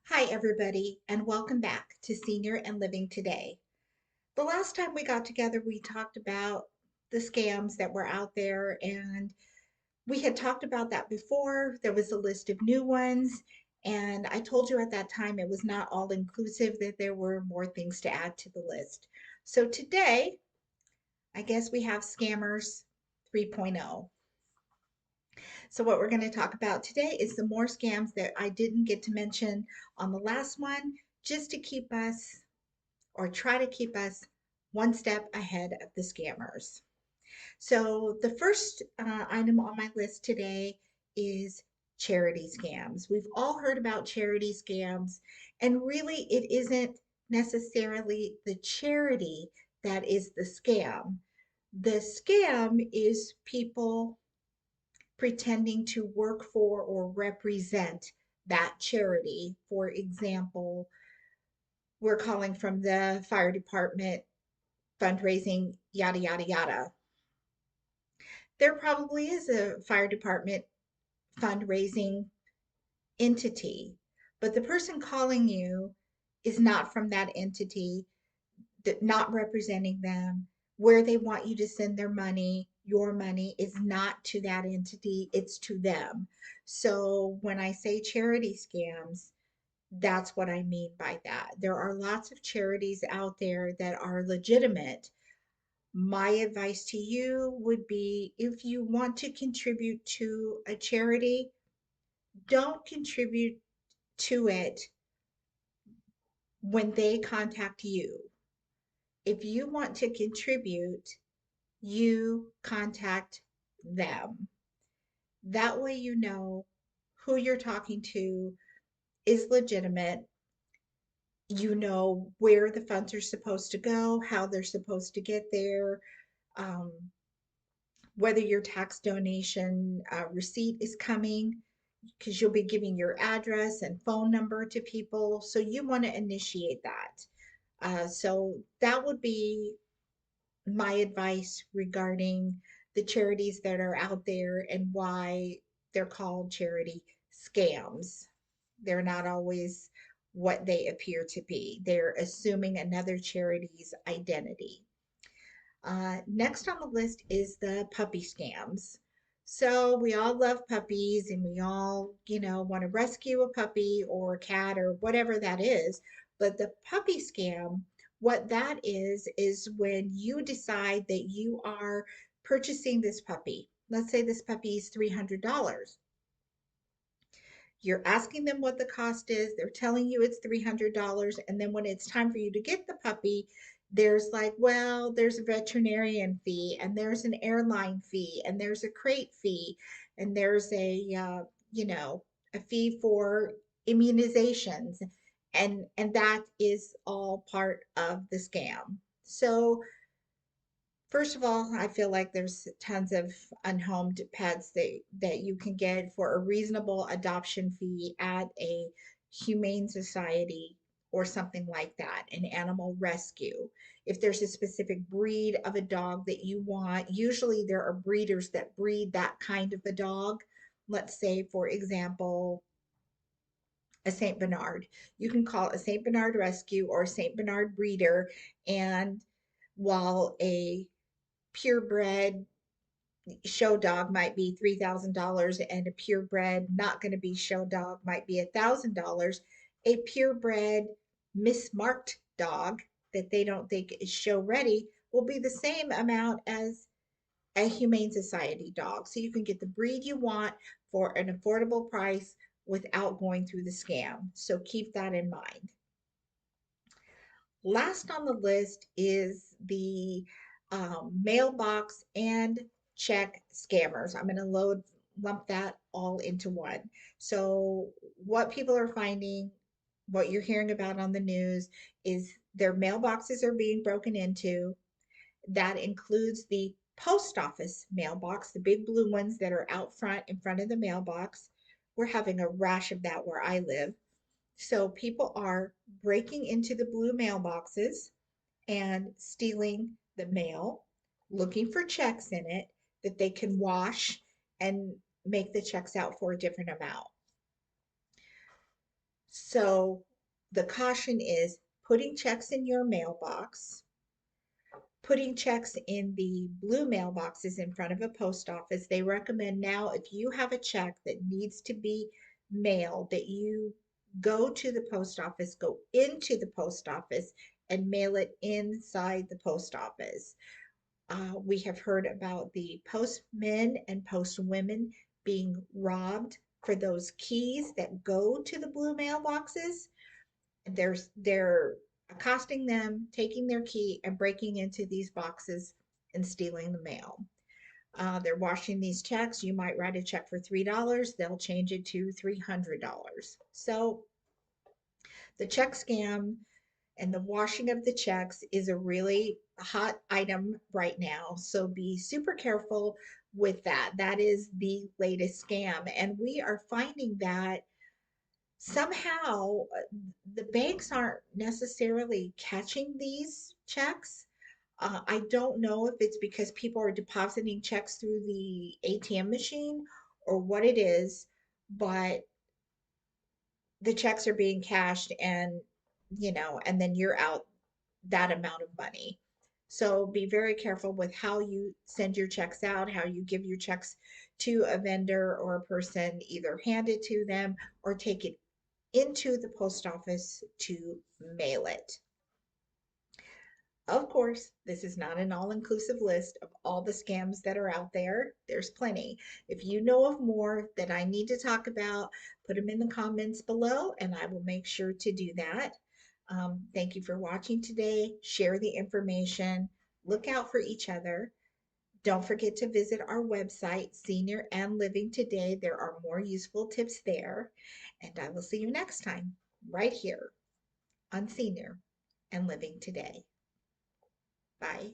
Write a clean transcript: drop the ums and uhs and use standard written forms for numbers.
Hi, everybody, and welcome back to Senior and Living Today. The last time we got together, we talked about the scams that were out there, and we had talked about that before. There was a list of new ones, and I told you at that time it was not all inclusive, that there were more things to add to the list. So today, I guess we have Scammers 3.0. So, what we're going to talk about today is some more scams that I didn't get to mention on the last one, just to keep us or try to keep us one step ahead of the scammers. So, the first item on my list today is charity scams. We've all heard about charity scams, and really, it isn't necessarily the charity that is the scam. The scam is people pretending to work for or represent that charity. For example, we're calling from the fire department fundraising, yada, yada, yada. There probably is a fire department fundraising entity, but the person calling you is not from that entity, not representing them. Where they want you to send their money, your money, is not to that entity, it's to them. So when I say charity scams, that's what I mean by that. There are lots of charities out there that are legitimate. My advice to you would be, if you want to contribute to a charity, don't contribute to it when they contact you. If you want to contribute, you contact them. That way, you know who you're talking to is legitimate. You know where the funds are supposed to go, how they're supposed to get there, um, whether your tax donation receipt is coming, because you'll be giving your address and phone number to people. So you want to initiate that. So that would be my advice regarding the charities that are out there and why they're called charity scams. They're not always what they appear to be. They're assuming another charity's identity. Next on the list is the puppy scams. So we all love puppies and we all, want to rescue a puppy or a cat or whatever that is. But the puppy scam, what that is when you decide that you are purchasing this puppy. Let's say this puppy is $300. You're asking them what the cost is. They're telling you it's $300. And then when it's time for you to get the puppy, there's like, well, there's a veterinarian fee, and there's an airline fee, and there's a crate fee, and there's a fee for immunizations. And that is all part of the scam. So first of all, I feel like there's tons of unhomed pets that you can get for a reasonable adoption fee at a humane society or something like that, an animal rescue. If there's a specific breed of a dog that you want, usually there are breeders that breed that kind of a dog. Let's say, for example, a St. Bernard. You can call a St. Bernard rescue or a St. Bernard breeder, and while a purebred show dog might be $3,000 and a purebred not going to be show dog might be $1,000, a purebred mismarked dog that they don't think is show ready will be the same amount as a humane society dog. So you can get the breed you want for an affordable price without going through the scam. So keep that in mind. Last on the list is the mailbox and check scammers. I'm going to lump that all into one. So, what people are finding, what you're hearing about on the news, is their mailboxes are being broken into. That includes the post office mailbox, the big blue ones that are out front in front of the mailbox. We're having a rash of that where I live. So people are breaking into the blue mailboxes and stealing the mail, looking for checks in it that they can wash and make the checks out for a different amount. So the caution is putting checks in your mailbox, putting checks in the blue mailboxes in front of a post office. They recommend now if you have a check that needs to be mailed, that you go to the post office, go into the post office, and mail it inside the post office. We have heard about the postmen and postwomen being robbed for those keys that go to the blue mailboxes. They're accosting them, taking their key, and breaking into these boxes and stealing the mail. They're washing these checks. You might write a check for $3, they'll change it to $300. So the check scam and the washing of the checks is a really hot item right now. So be super careful with that. That is the latest scam. And we are finding that somehow the banks aren't necessarily catching these checks. I don't know if it's because people are depositing checks through the ATM machine or what it is, but the checks are being cashed and, and then you're out that amount of money. So be very careful with how you send your checks out, how you give your checks to a vendor or a person, either hand it to them or take it into the post office to mail it. Of course, this is not an all-inclusive list of all the scams that are out there. There's plenty. If you know of more that I need to talk about, put them in the comments below and I will make sure to do that. Thank you for watching today. Share the information. Look out for each other. Don't forget to visit our website, Senior and Living Today. There are more useful tips there. And I will see you next time, right here on Senior and Living Today. Bye.